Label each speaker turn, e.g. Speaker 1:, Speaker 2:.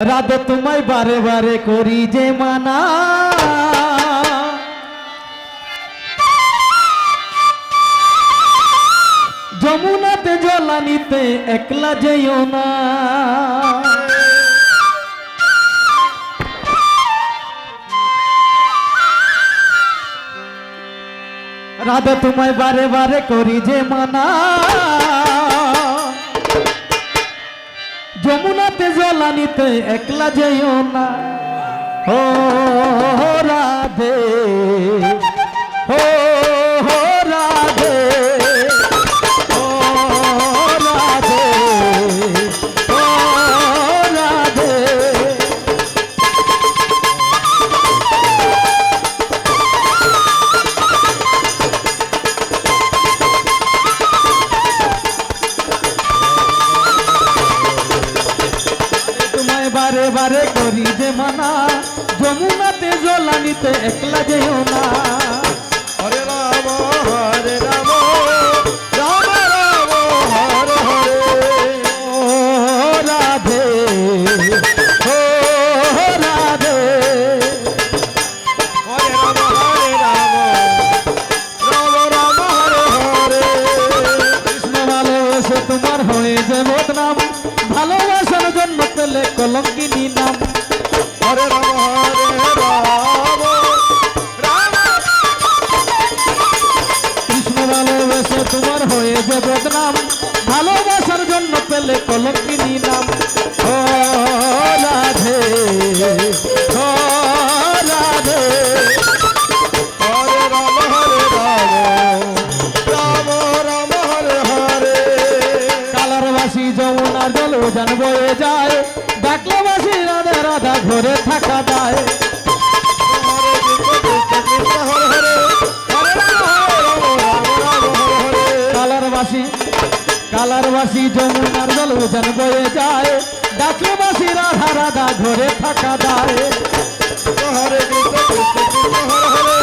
Speaker 1: রাধে তোমায় বারে বারে করি যে মানা, যমুনাতে জলানিতে একলা যেও না। রাধে তোমায় বারে বারে করি যে মানা, যমুনাতে জলানিতে একলা যেও না। ও রাধে, ও রাধে, ও রাধে, ও রাধে। বারে বারে করি যে মানা, যমুনাতে জলানিতে একলা যেও না।
Speaker 2: হরে রাম হরে রাম, রাম রাম হরে হরে।
Speaker 1: ও রাধে, ও রাধে,
Speaker 2: হরে রাম হরে রাম, রাম রাম হরে হরে।
Speaker 1: কৃষ্ণ ভালোবেসে তোমার হয়ে যে বদনাম, ভালোবাসার জন্য পেলে কলঙ্কিনী নাম।
Speaker 2: হরে রাম হরে রাম, রাম।
Speaker 1: কৃষ্ণ ভালোবেসে তোমার হয়ে যে বদনাম, ভালোবাসার জন্য পেলে কলঙ্কিনী নাম। ও রাধে, ও রাধে,
Speaker 2: হরে রাম হরে রাম, রাম রাম হরে হরে।
Speaker 1: কালার বাসি যমুনার জল উজান বয়ে যায়, ডাকলে বাসি রাধা রাধা ঘরে থাকা দায়।
Speaker 2: হরে কৃষ্ণ কৃষ্ণ কৃষ্ণ হরে হরে, হরে রাম হরে রাম, রাম রাম হরে হরে।
Speaker 1: কালার বাসি যমুনার জল উজান বয়ে যায়, ডাকলে বাসি রাধা রাধা ঘরে থাকা দায়।
Speaker 2: হরে কৃষ্ণ কৃষ্ণ কৃষ্ণ হরে হরে,